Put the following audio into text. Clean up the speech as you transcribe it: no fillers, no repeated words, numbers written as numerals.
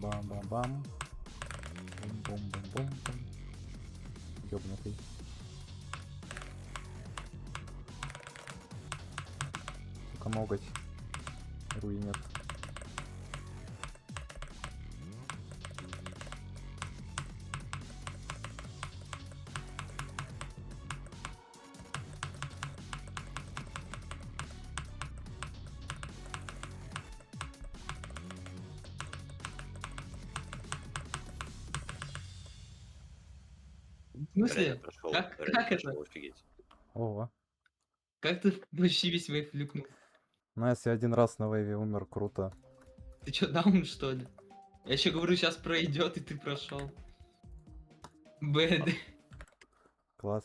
Бам-бам-бам. Бум-бум-бум-бум-бум. Ёбнутый. Сука, ноготь руинит. В Реально смысле? прошел. Как Реально это? прошел, офигеть. Ого. Как ты вообще весь вейв люкнул? Ну, если один раз на вейве умер, круто. Ты чё, даун, что ли? Я еще говорю, сейчас пройдет, и ты прошел. БД. Класс.